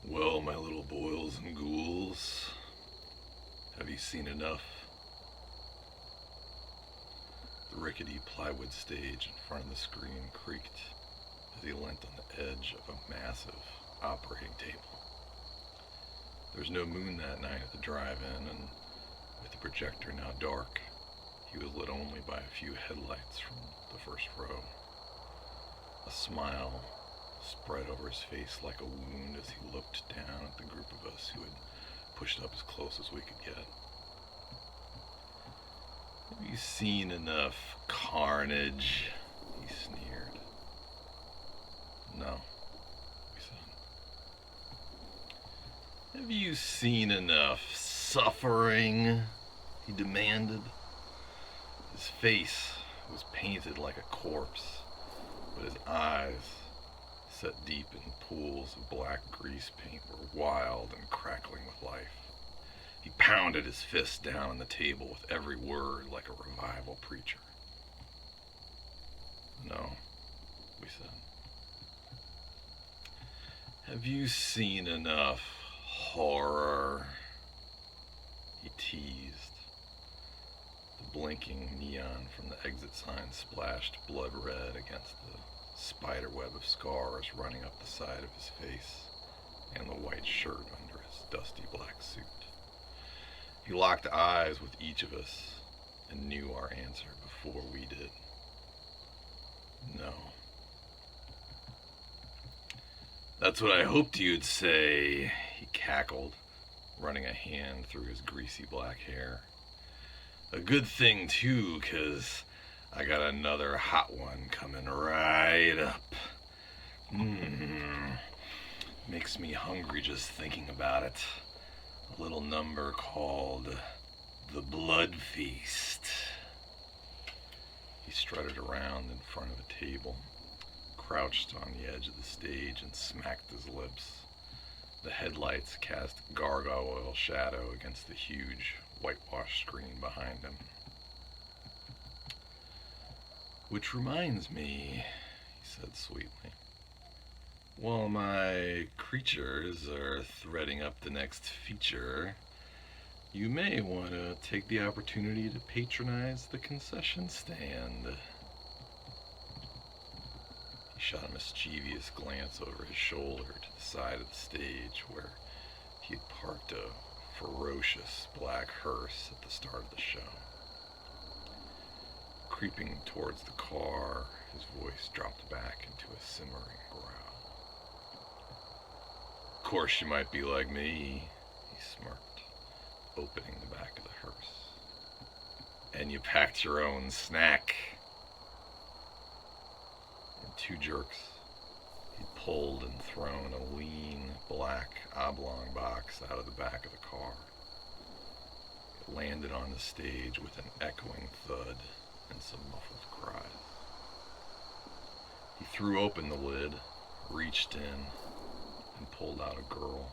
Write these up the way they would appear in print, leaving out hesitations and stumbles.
Well, my little boils and ghouls, have you seen enough? The rickety plywood stage in front of the screen creaked as he leant on the edge of a massive operating table. There was no moon that night at the drive-in, and with the projector now dark, he was lit only by a few headlights from the first row. A smile spread over his face like a wound as he looked down at the group of us who had pushed up as close as we could get. Have you seen enough carnage? He sneered. No, we said. Have you seen enough suffering? He demanded. His face was painted like a corpse, but his eyes, set deep in pools of black grease paint, were wild and crackling with life. He pounded his fist down on the table with every word like a revival preacher. No, we said. Have you seen enough horror? He teased. The blinking neon from the exit sign splashed blood red against the spiderweb of scars running up the side of his face and the white shirt under his dusty black suit. He locked eyes with each of us and knew our answer before we did. No. That's what I hoped you'd say, he cackled, running a hand through his greasy black hair. A good thing, too, 'cause I got another hot one coming right up. Makes me hungry just thinking about it. A little number called The Blood Feast. He strutted around in front of a table, crouched on the edge of the stage and smacked his lips. The headlights cast gargoyle shadow against the huge whitewashed screen behind him. Which reminds me, he said sweetly, while my creatures are threading up the next feature, you may want to take the opportunity to patronize the concession stand. He shot a mischievous glance over his shoulder to the side of the stage where he had parked a ferocious black hearse at the start of the show. Creeping towards the car, his voice dropped back into a simmering growl. Of course you might be like me, he smirked, opening the back of the hearse. And you packed your own snack. In two jerks, he pulled and thrown a lean, black, oblong box out of the back of the car. It landed on the stage with an echoing thud and some muffled cries. He threw open the lid, reached in, and pulled out a girl.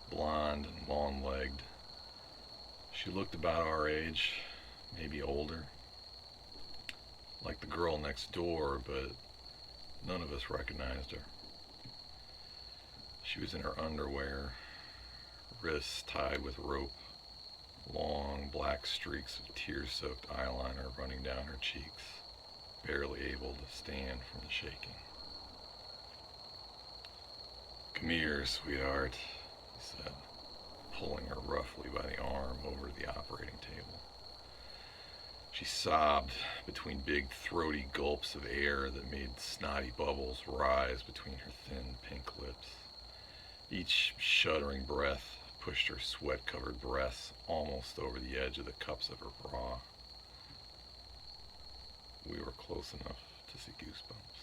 Blonde and long-legged. She looked about our age, maybe older. Like the girl next door, but none of us recognized her. She was in her underwear, wrists tied with rope, long black streaks of tear-soaked eyeliner running down her cheeks, barely able to stand from the shaking. Come here, sweetheart, he said, pulling her roughly by the arm over to the operating table. She sobbed between big throaty gulps of air that made snotty bubbles rise between her thin pink lips. Each shuddering breath pushed her sweat-covered breasts almost over the edge of the cups of her bra. We were close enough to see goosebumps.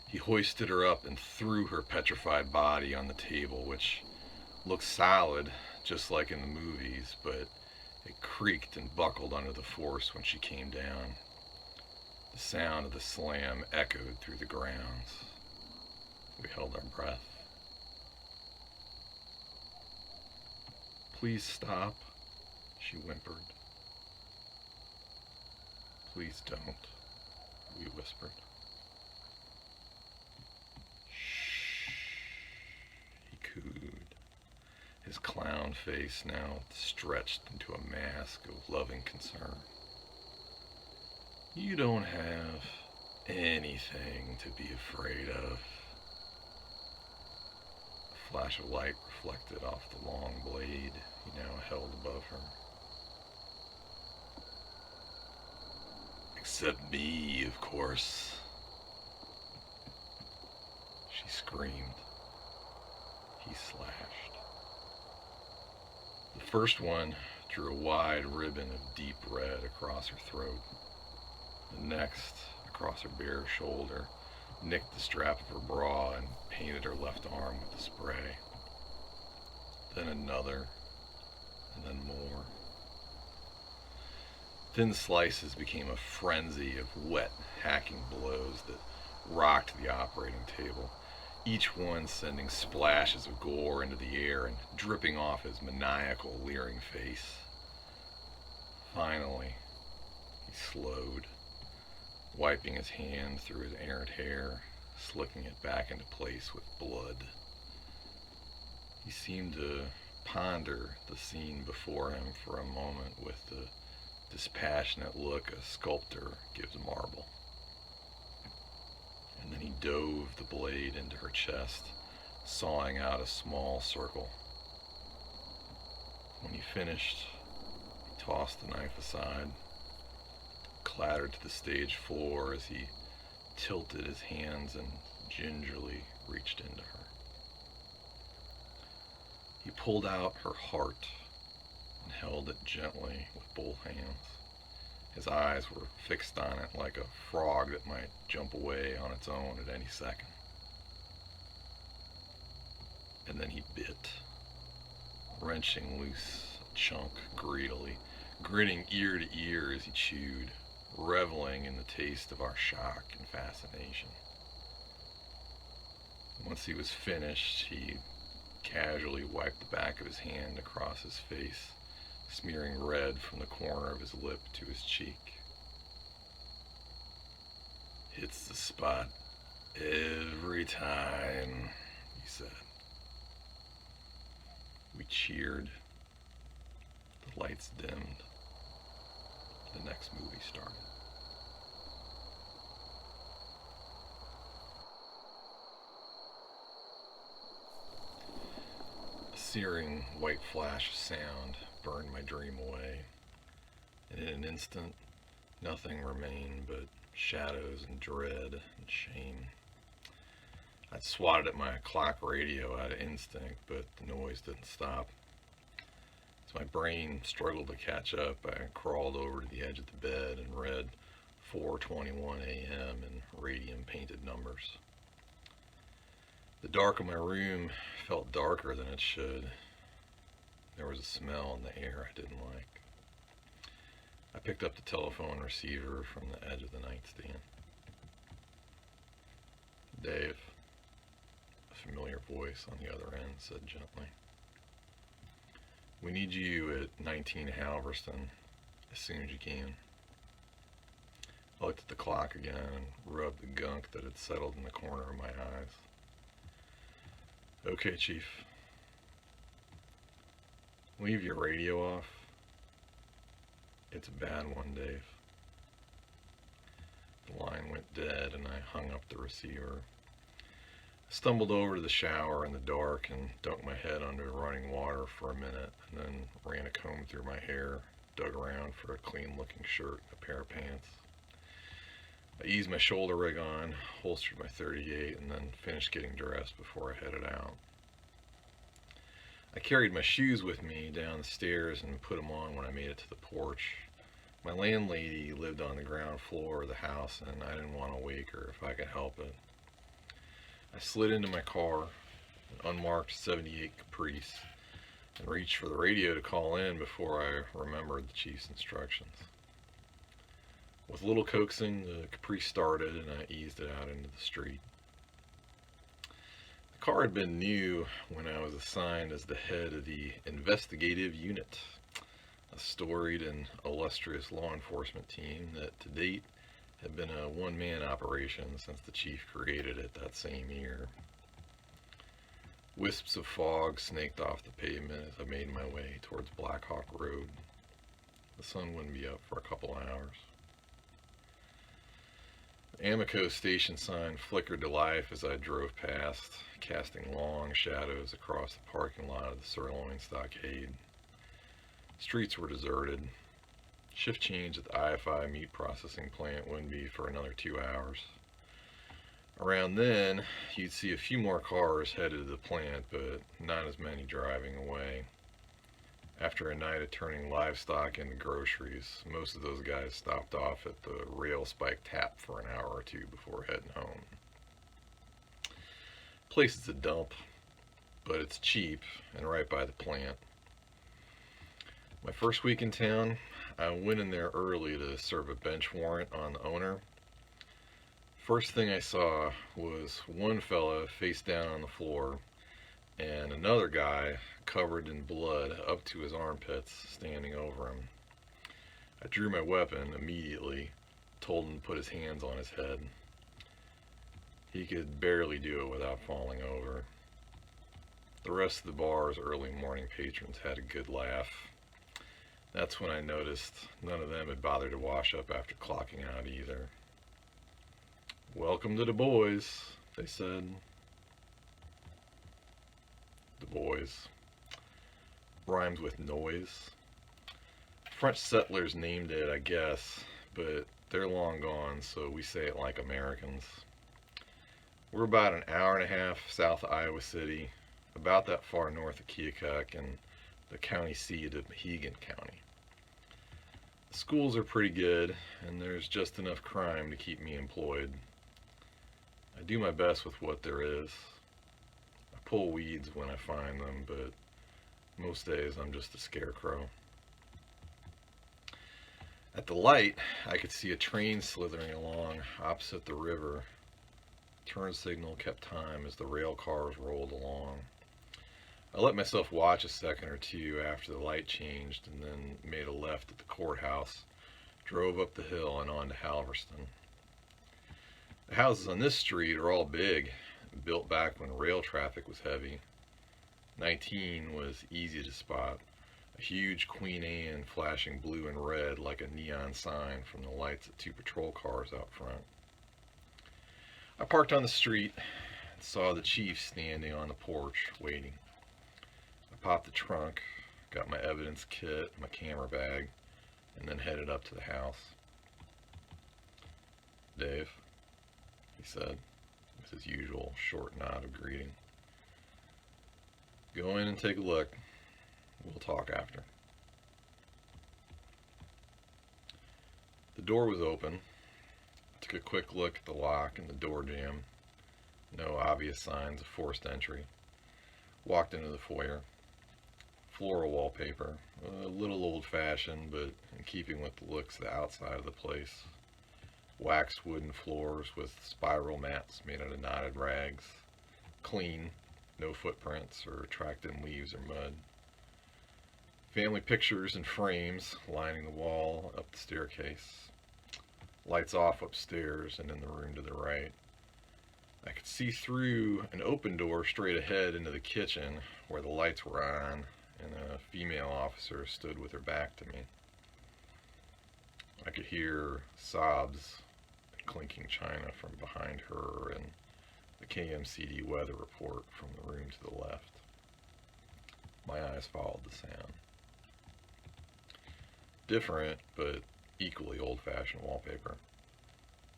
He hoisted her up and threw her petrified body on the table, which looked solid, just like in the movies, but it creaked and buckled under the force when she came down. The sound of the slam echoed through the grounds. We held our breath. Please stop, she whimpered. Please don't, we whispered. Shh. his clown face now stretched into a mask of loving concern. You don't have anything to be afraid of. A flash of light reflected off the long blade he now held above her. Except me, of course, she screamed. He slashed. The first one drew a wide ribbon of deep red across her throat. The next, across her bare shoulder, nicked the strap of her bra and painted her left arm with the spray. Then another, and then more. Thin slices became a frenzy of wet, hacking blows that rocked the operating table, each one sending splashes of gore into the air and dripping off his maniacal, leering face. Finally, he slowed, wiping his hand through his errant hair, slicking it back into place with blood. He seemed to ponder the scene before him for a moment with the dispassionate look a sculptor gives marble. And then he dove the blade into her chest, sawing out a small circle. When he finished, he tossed the knife aside, clattered to the stage floor as he tilted his hands and gingerly reached into her. He pulled out her heart and held it gently with both hands. His eyes were fixed on it like a frog that might jump away on its own at any second. And then he bit, wrenching loose a chunk greedily, grinning ear to ear as he chewed, reveling in the taste of our shock and fascination. Once he was finished, he casually wiped the back of his hand across his face, smearing red from the corner of his lip to his cheek. Hits the spot every time, he said. We cheered. The lights dimmed. The next movie started. A searing white flash of sound burned my dream away, and in an instant, nothing remained but shadows and dread and shame. I'd swatted at my clock radio out of instinct, but the noise didn't stop. As my brain struggled to catch up, I crawled over to the edge of the bed and read 4:21 a.m. in radium-painted numbers. The dark of my room felt darker than it should. There was a smell in the air I didn't like. I picked up the telephone receiver from the edge of the nightstand. Dave, a familiar voice on the other end said gently. We need you at 19 Halverston as soon as you can. I looked at the clock again and rubbed the gunk that had settled in the corner of my eyes. Okay, Chief. Leave your radio off. It's a bad one, Dave. The line went dead and I hung up the receiver. I stumbled over to the shower in the dark and dunked my head under running water for a minute and then ran a comb through my hair, dug around for a clean-looking shirt and a pair of pants. I eased my shoulder rig on, holstered my .38, and then finished getting dressed before I headed out. I carried my shoes with me down the stairs and put them on when I made it to the porch. My landlady lived on the ground floor of the house and I didn't want to wake her if I could help it. I slid into my car, an unmarked '78 Caprice, and reached for the radio to call in before I remembered the chief's instructions. With a little coaxing, the Caprice started and I eased it out into the street. The car had been new when I was assigned as the head of the investigative unit, a storied and illustrious law enforcement team that to date had been a one-man operation since the chief created it that same year. Wisps of fog snaked off the pavement as I made my way towards Black Hawk Road. The sun wouldn't be up for a couple hours. The Amico station sign flickered to life as I drove past, casting long shadows across the parking lot of the Sirloin Stockade. Streets were deserted. Shift change at the IFI meat processing plant wouldn't be for another 2 hours. Around then, you'd see a few more cars headed to the plant, but not as many driving away. After a night of turning livestock into groceries, most of those guys stopped off at the Rail Spike Tap for an hour or two before heading home. The place is a dump, but it's cheap and right by the plant. My first week in town, I went in there early to serve a bench warrant on the owner. First thing I saw was one fella face down on the floor and another guy covered in blood up to his armpits standing over him. I drew my weapon immediately, told him to put his hands on his head. He could barely do it without falling over. The rest of the bar's early morning patrons had a good laugh. That's when I noticed none of them had bothered to wash up after clocking out either. "Welcome to the boys," they said. The boys. Rhymes with noise. French settlers named it, I guess, but they're long gone, so we say it like Americans. We're about an hour and a half south of Iowa City, about that far north of Keokuk and the county seat of Mohegan County. The schools are pretty good, and there's just enough crime to keep me employed. I do my best with what there is. I pull weeds when I find them, but most days I'm just a scarecrow. At the light, I could see a train slithering along opposite the river. Turn signal kept time as the rail cars rolled along. I let myself watch a second or two after the light changed and then made a left at the courthouse, drove up the hill and on to Halverston. The houses on this street are all big, built back when rail traffic was heavy. 19 was easy to spot, a huge Queen Anne flashing blue and red like a neon sign from the lights of 2 patrol cars out front. I parked on the street and saw the chief standing on the porch waiting. I popped the trunk, got my evidence kit, my camera bag, and then headed up to the house. "Dave," he said, with his usual short nod of greeting. "Go in and take a look. We'll talk after." The door was open. Took a quick look at the lock and the door jamb. No obvious signs of forced entry. Walked into the foyer. Floral wallpaper, a little old-fashioned, but in keeping with the looks of the outside of the place. Waxed wooden floors with spiral mats made out of knotted rags. Clean, no footprints or tracked in leaves or mud. Family pictures in frames lining the wall up the staircase. Lights off upstairs and in the room to the right. I could see through an open door straight ahead into the kitchen where the lights were on and a female officer stood with her back to me. I could hear sobs and clinking china from behind her and the KMCD weather report from the room to the left. My eyes followed the sound. Different, but equally old-fashioned wallpaper.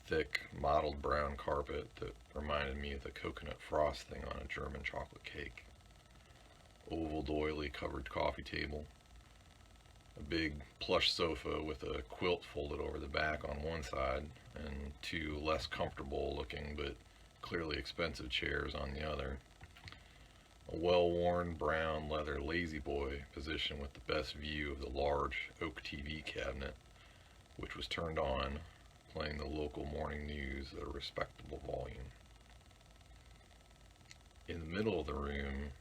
Thick, mottled brown carpet that reminded me of the coconut frosting on a German chocolate cake. Oval doily covered coffee table. A big plush sofa with a quilt folded over the back on one side and 2 less comfortable looking but clearly expensive chairs on the other. A well-worn brown leather lazy boy positioned with the best view of the large oak TV cabinet, which was turned on, playing the local morning news at a respectable volume. In the middle of the room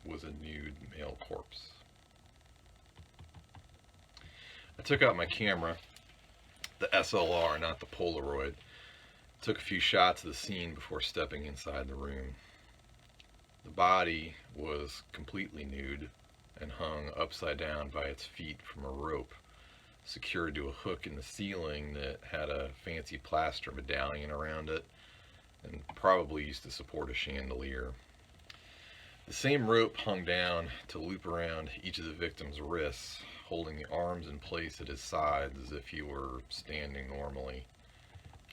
was a nude male corpse. I took out my camera, the SLR, not the Polaroid. Took a few shots of the scene before stepping inside the room. The body was completely nude and hung upside down by its feet from a rope secured to a hook in the ceiling that had a fancy plaster medallion around it and probably used to support a chandelier. The same rope hung down to loop around each of the victim's wrists, holding the arms in place at his sides as if he were standing normally,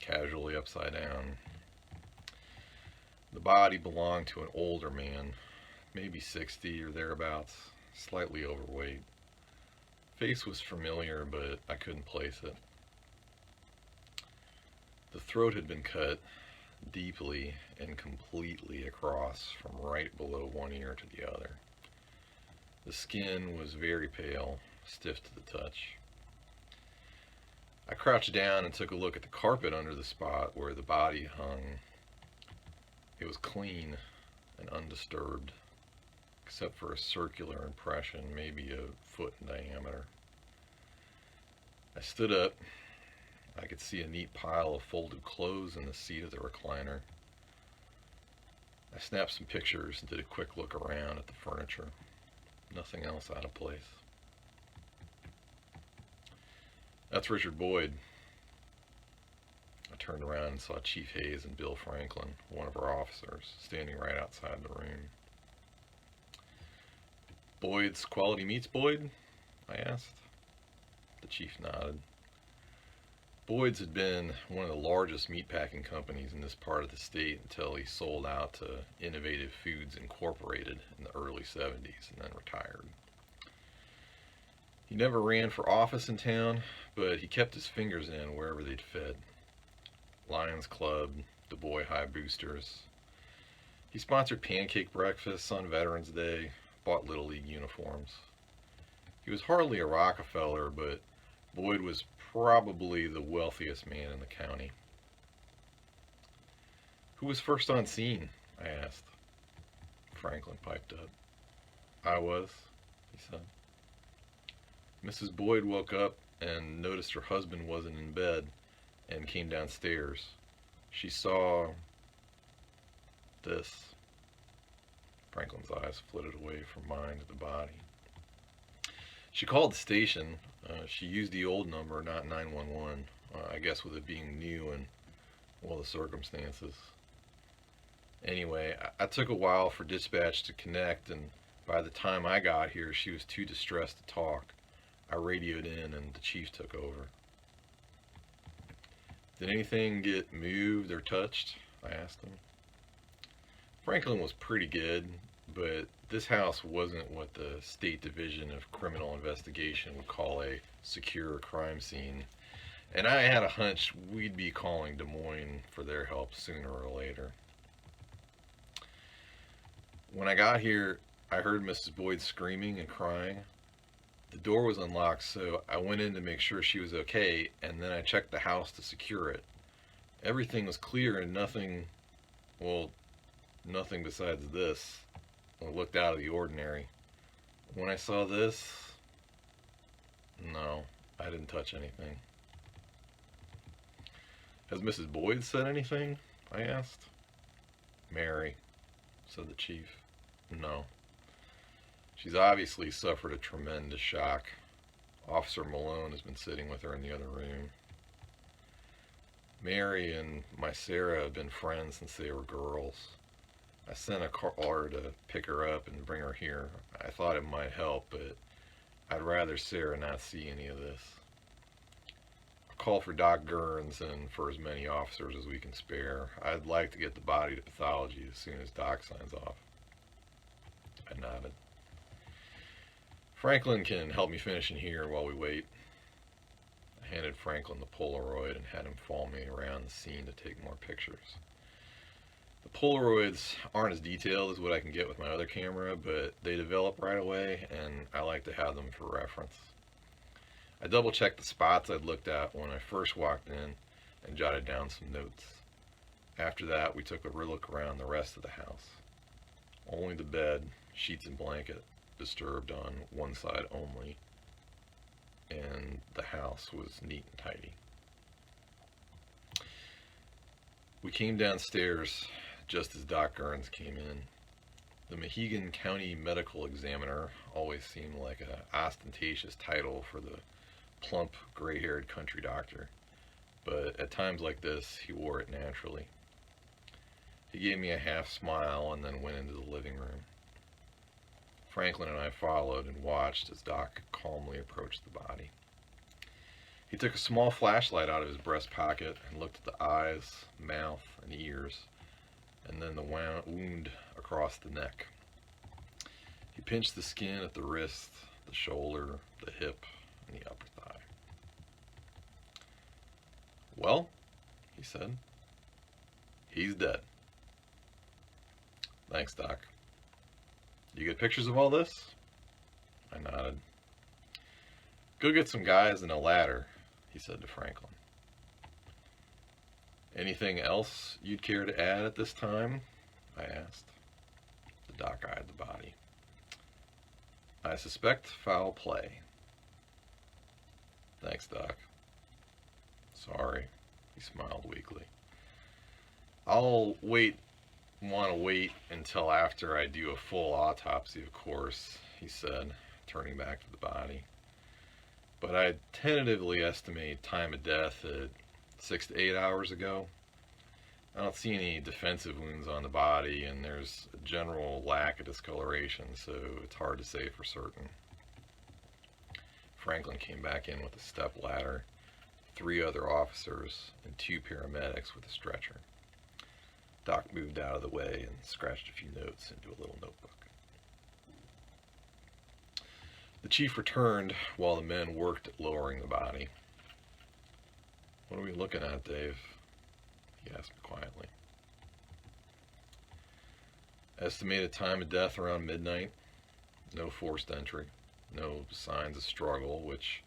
casually upside down. The body belonged to an older man, maybe 60 or thereabouts, slightly overweight. Face was familiar, but I couldn't place it. The throat had been cut deeply and completely across from right below one ear to the other. The skin was very pale, stiff to the touch. I crouched down and took a look at the carpet under the spot where the body hung. It was clean and undisturbed, except for a circular impression, maybe a foot in diameter. I stood up. I could see a neat pile of folded clothes in the seat of the recliner. I snapped some pictures and did a quick look around at the furniture. Nothing else out of place. That's Richard Boyd. I turned around and saw Chief Hayes and Bill Franklin, one of our officers, standing right outside the room. Boyd's Quality Meats, Boyd? I asked. The chief nodded. Boyd's had been one of the largest meatpacking companies in this part of the state until he sold out to Innovative Foods Incorporated in the early 70s and then retired. He never ran for office in town, but he kept his fingers in wherever they'd fed. Lions Club, Du Bois High Boosters. He sponsored pancake breakfasts on Veterans Day, bought Little League uniforms. He was hardly a Rockefeller, but Boyd was probably the wealthiest man in the county. Who was first on scene? I asked. Franklin piped up. I was, he said. Mrs. Boyd woke up and noticed her husband wasn't in bed and came downstairs. She saw this. Franklin's eyes flitted away from mine to the body. She called the station. She used the old number, not 911. I guess with it being new and, well, the circumstances. Anyway, I took a while for dispatch to connect, and by the time I got here, she was too distressed to talk. I radioed in, and the chief took over. Did anything get moved or touched? I asked him. Franklin was pretty good, but this house wasn't what the State Division of Criminal Investigation would call a secure crime scene, and I had a hunch we'd be calling Des Moines for their help sooner or later. When I got here, I heard Mrs. Boyd screaming and crying. The door was unlocked, so I went in to make sure she was okay, and then I checked the house to secure it. Everything was clear and nothing besides this looked out of the ordinary. When I saw this, no, I didn't touch anything. Has Mrs. Boyd said anything? I asked. Mary, said the chief. No. She's obviously suffered a tremendous shock. Officer Malone has been sitting with her in the other room. Mary and my Sarah have been friends since they were girls. I sent a car to pick her up and bring her here. I thought it might help, but I'd rather Sarah not see any of this. I'll call for Doc Gurns and for as many officers as we can spare. I'd like to get the body to pathology as soon as Doc signs off. I nodded. Franklin can help me finish in here while we wait. I handed Franklin the Polaroid and had him follow me around the scene to take more pictures. The Polaroids aren't as detailed as what I can get with my other camera, but they develop right away, and I like to have them for reference. I double-checked the spots I'd looked at when I first walked in and jotted down some notes. After that, we took a look around the rest of the house. Only the bed, sheets and blanket, disturbed on one side only, and the house was neat and tidy. We came downstairs just as Doc Gurns came in. The Mohegan County Medical Examiner always seemed like an ostentatious title for the plump, gray-haired country doctor, but at times like this, he wore it naturally. He gave me a half smile and then went into the living room. Franklin and I followed and watched as Doc calmly approached the body. He took a small flashlight out of his breast pocket and looked at the eyes, mouth, and ears, and then the wound across the neck. He pinched the skin at the wrist, the shoulder, the hip, and the upper thigh. "Well," he said, "he's dead." "Thanks, Doc. You get pictures of all this?" I nodded. "Go get some guys and a ladder," he said to Franklin. "Anything else you'd care to add at this time?" I asked. The doc eyed the body. "I suspect foul play." "Thanks, Doc." "Sorry," he smiled weakly. "I'll want to wait until after I do a full autopsy, of course," he said, turning back to the body. "But I tentatively estimate time of death at 6 to 8 hours ago. I don't see any defensive wounds on the body, and there's a general lack of discoloration, so it's hard to say for certain." Franklin came back in with a step ladder, 3 other officers, and 2 paramedics with a stretcher. Doc moved out of the way and scratched a few notes into a little notebook. The chief returned while the men worked at lowering the body. "What are we looking at, Dave?" he asked me quietly. "Estimated time of death around midnight. No forced entry. No signs of struggle, which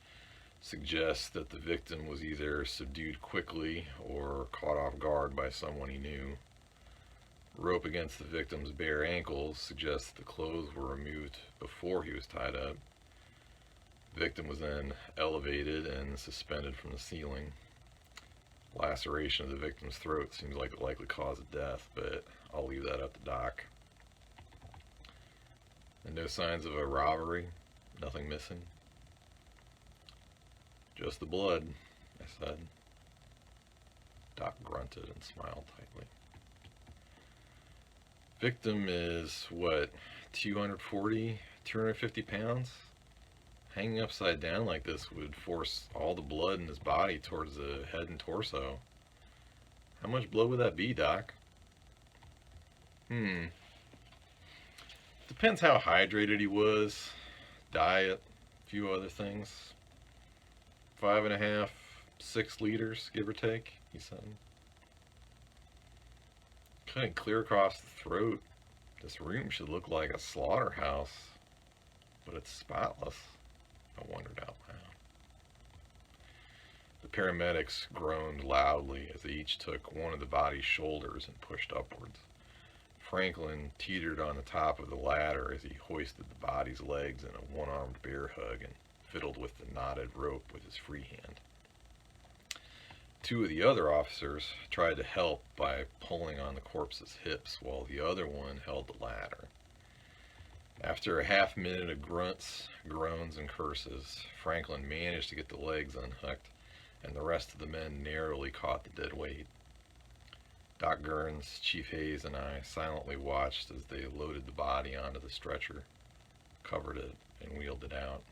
suggests that the victim was either subdued quickly or caught off guard by someone he knew. Rope against the victim's bare ankles suggests the clothes were removed before he was tied up. The victim was then elevated and suspended from the ceiling. Laceration of the victim's throat seems like the likely cause of death, but I'll leave that up to Doc. And no signs of a robbery? Nothing missing?" "Just the blood," I said. Doc grunted and smiled tightly. "Victim is, what, 240, 250 pounds? Hanging upside down like this would force all the blood in his body towards the head and torso. How much blood would that be, Doc?" "Depends how hydrated he was. Diet, a few other things. 5.5, 6 liters, give or take," he said. "Cutting clear across the throat. This room should look like a slaughterhouse, but it's spotless," I wondered out loud. The paramedics groaned loudly as they each took one of the body's shoulders and pushed upwards. Franklin teetered on the top of the ladder as he hoisted the body's legs in a one-armed bear hug and fiddled with the knotted rope with his free hand. 2 of the other officers tried to help by pulling on the corpse's hips while the other one held the ladder. After a half minute of grunts, groans, and curses, Franklin managed to get the legs unhooked, and the rest of the men narrowly caught the dead weight. Doc Gurns, Chief Hayes, and I silently watched as they loaded the body onto the stretcher, covered it, and wheeled it out.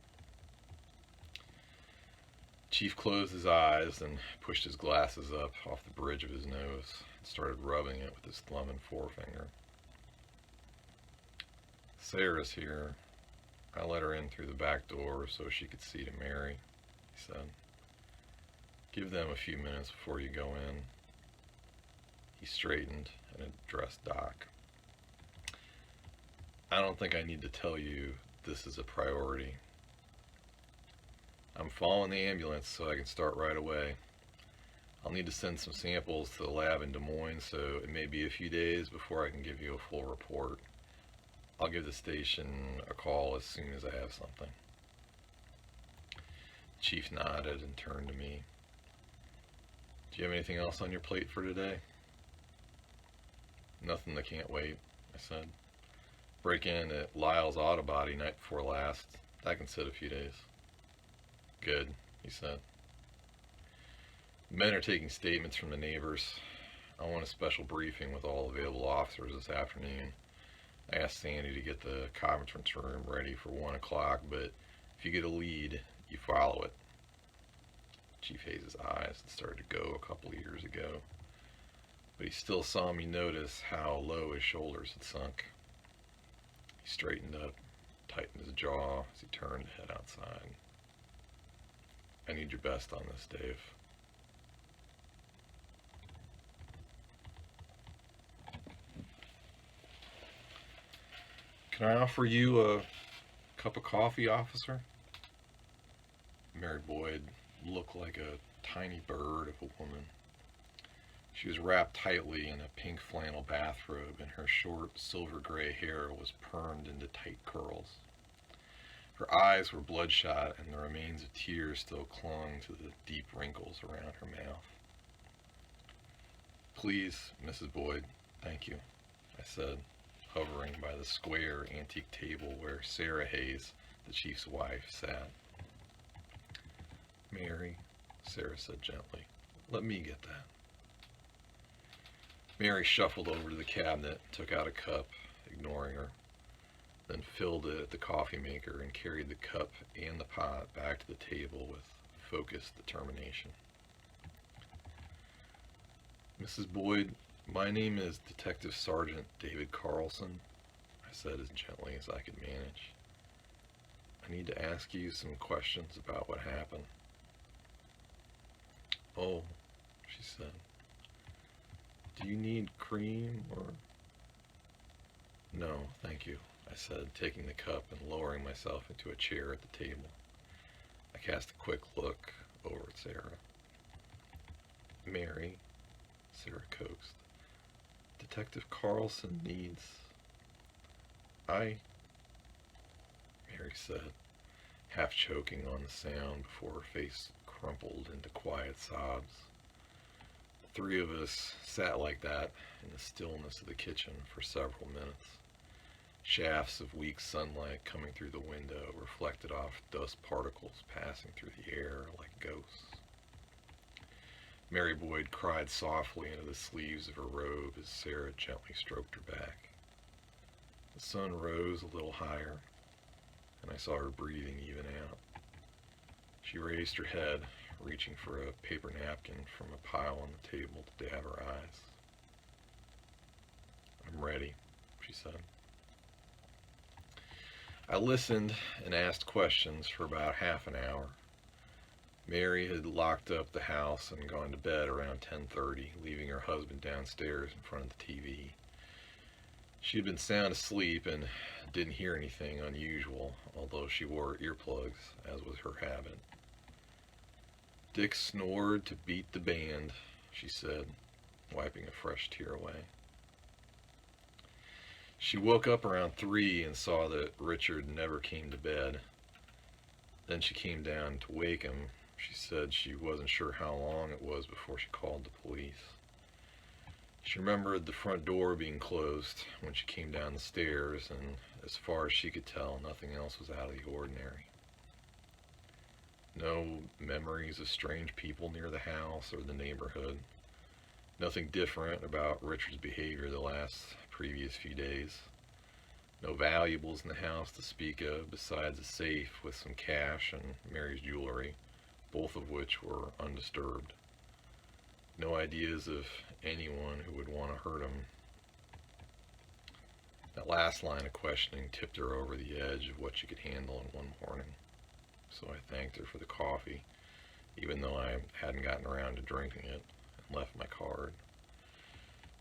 Chief closed his eyes and pushed his glasses up off the bridge of his nose and started rubbing it with his thumb and forefinger. "Sarah's here. I let her in through the back door so she could see to Mary," he said. "Give them a few minutes before you go in." He straightened and addressed Doc. "I don't think I need to tell you this is a priority. I'm following the ambulance so I can start right away. I'll need to send some samples to the lab in Des Moines, so it may be a few days before I can give you a full report. I'll give the station a call as soon as I have something." The chief nodded and turned to me. "Do you have anything else on your plate for today?" "Nothing that can't wait," I said. Break in at Lyle's Auto Body night before last. That can sit a few days. Good, he said. Men are taking statements from the neighbors. I want a special briefing with all available officers this afternoon. I asked Sandy to get the conference room ready for 1 o'clock, but if you get a lead, you follow it. Chief Hayes' eyes had started to go a couple of years ago, but he still saw me notice how low his shoulders had sunk. He straightened up, tightened his jaw as he turned to head outside. I need your best on this, Dave. Can I offer you a cup of coffee, officer? Mary Boyd looked like a tiny bird of a woman. She was wrapped tightly in a pink flannel bathrobe, and her short silver-gray hair was permed into tight curls. Her eyes were bloodshot, and the remains of tears still clung to the deep wrinkles around her mouth. Please, Mrs. Boyd, thank you, I said, hovering by the square antique table where Sarah Hayes, the chief's wife, sat. Mary, Sarah said gently, let me get that. Mary shuffled over to the cabinet, took out a cup, ignoring her, then filled it at the coffee maker and carried the cup and the pot back to the table with focused determination. Mrs. Boyd, my name is Detective Sergeant David Carlson, I said as gently as I could manage. I need to ask you some questions about what happened. Oh, she said. Do you need cream or... No, thank you, I said, taking the cup and lowering myself into a chair at the table. I cast a quick look over at Sarah. Mary, Sarah coaxed. Detective Carlson needs... Mary said, half choking on the sound before her face crumpled into quiet sobs. The three of us sat like that in the stillness of the kitchen for several minutes. Shafts of weak sunlight coming through the window reflected off dust particles passing through the air like ghosts. Mary Boyd cried softly into the sleeves of her robe as Sarah gently stroked her back. The sun rose a little higher, and I saw her breathing even out. She raised her head, reaching for a paper napkin from a pile on the table to dab her eyes. I'm ready, she said. I listened and asked questions for about half an hour. Mary had locked up the house and gone to bed around 10:30, leaving her husband downstairs in front of the TV. She had been sound asleep and didn't hear anything unusual, although she wore earplugs, as was her habit. Dick snored to beat the band, she said, wiping a fresh tear away. She woke up around 3 and saw that Richard never came to bed. Then she came down to wake him. She said she wasn't sure how long it was before she called the police. She remembered the front door being closed when she came down the stairs, and as far as she could tell, nothing else was out of the ordinary. No memories of strange people near the house or the neighborhood. Nothing different about Richard's behavior the previous few days. No valuables in the house to speak of besides a safe with some cash and Mary's jewelry, both of which were undisturbed. No ideas of anyone who would want to hurt him. That last line of questioning tipped her over the edge of what she could handle in one morning. So I thanked her for the coffee, even though I hadn't gotten around to drinking it, and left my card.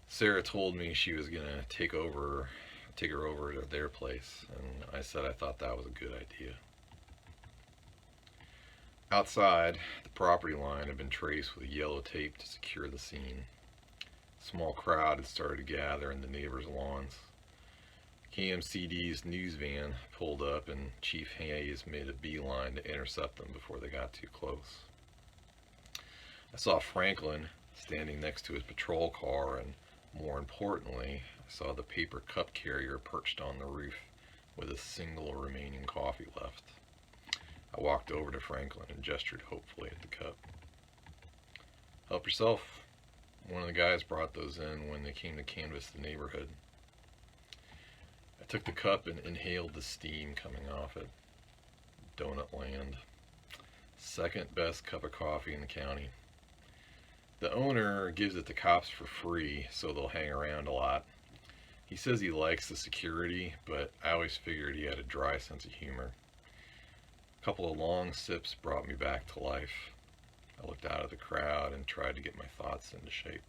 Sarah told me she was going to take her over to their place, and I said I thought that was a good idea. Outside, the property line had been traced with yellow tape to secure the scene. A small crowd had started to gather in the neighbors' lawns. KMCD's news van pulled up, and Chief Hayes made a beeline to intercept them before they got too close. I saw Franklin standing next to his patrol car and More importantly, I saw the paper cup carrier perched on the roof with a single remaining coffee left. I walked over to Franklin and gestured hopefully at the cup. Help yourself. One of the guys brought those in when they came to canvass the neighborhood. I took the cup and inhaled the steam coming off it. Donut land. Second best cup of coffee in the county. The owner gives it to cops for free, so they'll hang around a lot. He says he likes the security, but I always figured he had a dry sense of humor. A couple of long sips brought me back to life. I looked out at the crowd and tried to get my thoughts into shape.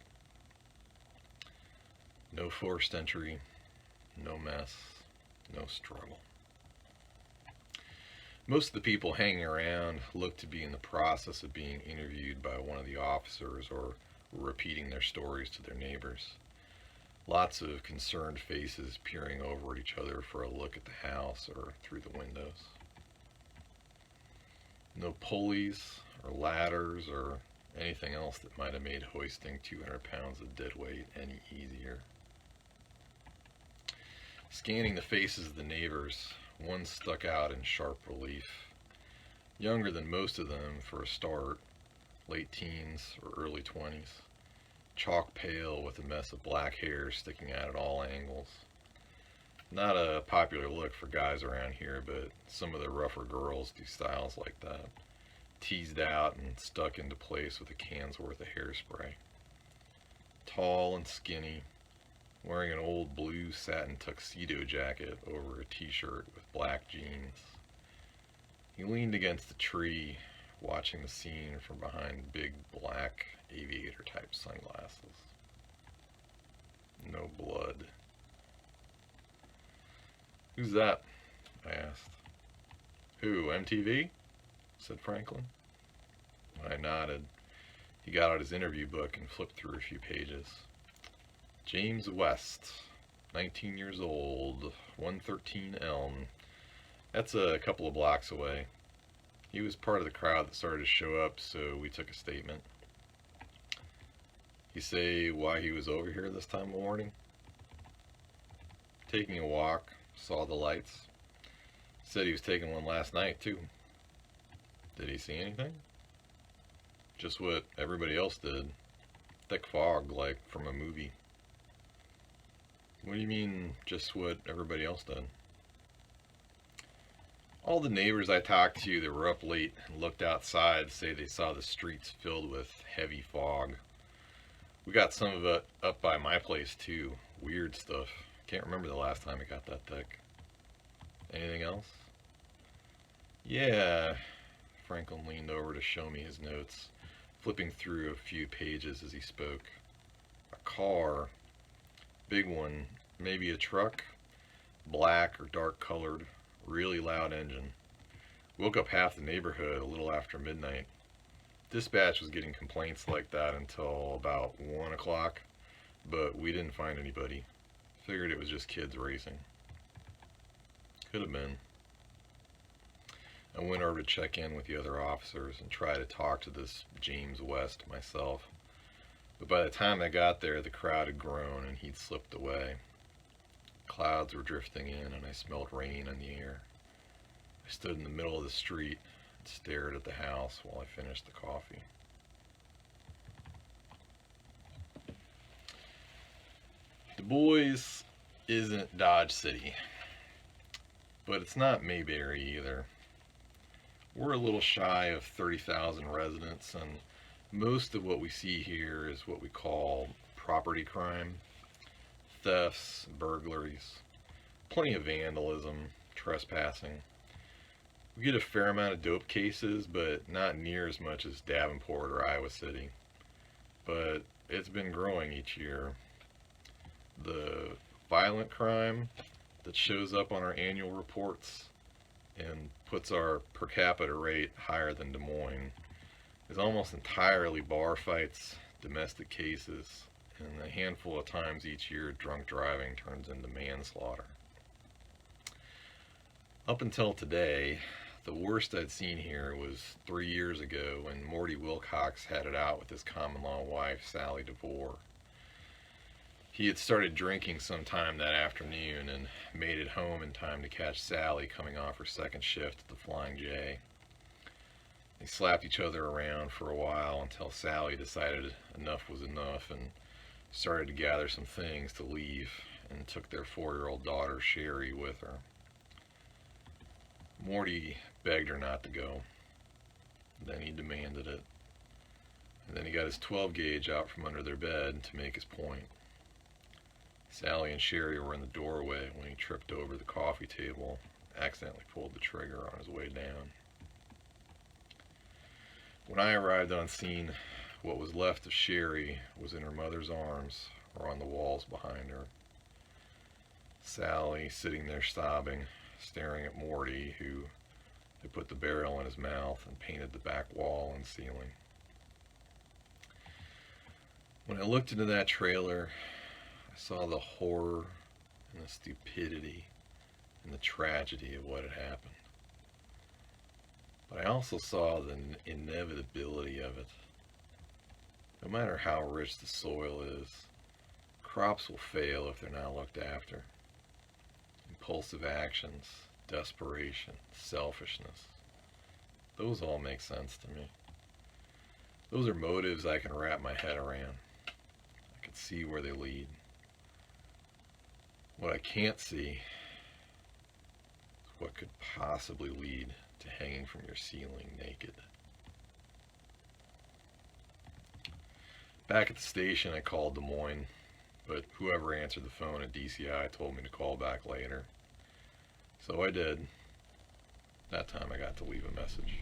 No forced entry, no mess, no struggle. Most of the people hanging around looked to be in the process of being interviewed by one of the officers or repeating their stories to their neighbors. Lots of concerned faces peering over at each other for a look at the house or through the windows. No pulleys or ladders or anything else that might have made hoisting 200 pounds of dead weight any easier. Scanning the faces of the neighbors, one stuck out in sharp relief. Younger than most of them for a start, late teens or early 20s. Chalk pale with a mess of black hair sticking out at all angles. Not a popular look for guys around here, but some of the rougher girls do styles like that. Teased out and stuck into place with a can's worth of hairspray. Tall and skinny, wearing an old blue satin tuxedo jacket over a t-shirt with black jeans. He leaned against a tree, watching the scene from behind big black aviator-type sunglasses. No blood. "Who's that?" I asked. "Who, MTV?" said Franklin. I nodded. He got out his interview book and flipped through a few pages. "James West, 19 years old, 113 Elm. That's a couple of blocks away. He was part of the crowd that started to show up, so we took a statement." "You say why he was over here this time of morning?" "Taking a walk, saw the lights. Said he was taking one last night, too." "Did he see anything?" "Just what everybody else did. Thick fog, like from a movie." "What do you mean, just what everybody else did?" "All the neighbors I talked to that were up late and looked outside say they saw the streets filled with heavy fog. We got some of it up by my place, too. Weird stuff. Can't remember the last time it got that thick." "Anything else?" "Yeah." Franklin leaned over to show me his notes, flipping through a few pages as he spoke. "A car. Big one. Maybe a truck. Black or dark colored. Really loud engine. Woke up half the neighborhood a little after midnight. Dispatch was getting complaints like that until about 1 o'clock, but we didn't find anybody. Figured it was just kids racing." "Could have been." I went over to check in with the other officers and try to talk to this James West myself. But by the time I got there, the crowd had grown and he'd slipped away. Clouds were drifting in and I smelled rain in the air. I stood in the middle of the street and stared at the house while I finished the coffee. Du Bois isn't Dodge City, but it's not Mayberry either. We're a little shy of 30,000 residents, and most of what we see here is what we call property crime. Thefts, burglaries, plenty of vandalism, trespassing. We get a fair amount of dope cases, but not near as much as Davenport or Iowa City. But it's been growing each year. The violent crime that shows up on our annual reports and puts our per capita rate higher than Des Moines is almost entirely bar fights, domestic cases, and a handful of times each year drunk driving turns into manslaughter. Up until today, the worst I'd seen here was 3 years ago when Morty Wilcox had it out with his common law wife, Sally DeVore. He had started drinking sometime that afternoon and made it home in time to catch Sally coming off her second shift at the Flying J. They slapped each other around for a while until Sally decided enough was enough and started to gather some things to leave and took their 4-year-old daughter Sherry with her. Morty begged her not to go. Then he demanded it. And then he got his 12 gauge out from under their bed to make his point. Sally and Sherry were in the doorway when he tripped over the coffee table, accidentally pulled the trigger on his way down. When I arrived on scene, what was left of Sherry was in her mother's arms or on the walls behind her. Sally sitting there sobbing, staring at Morty, who had put the barrel in his mouth and painted the back wall and ceiling. When I looked into that trailer, I saw the horror and the stupidity and the tragedy of what had happened. But I also saw the inevitability of it. No matter how rich the soil is, crops will fail if they're not looked after. Impulsive actions, desperation, selfishness, those all make sense to me. Those are motives I can wrap my head around. I can see where they lead. What I can't see is what could possibly lead to hanging from your ceiling naked. Back at the station, I called Des Moines, but whoever answered the phone at DCI told me to call back later. So I did. That time I got to leave a message.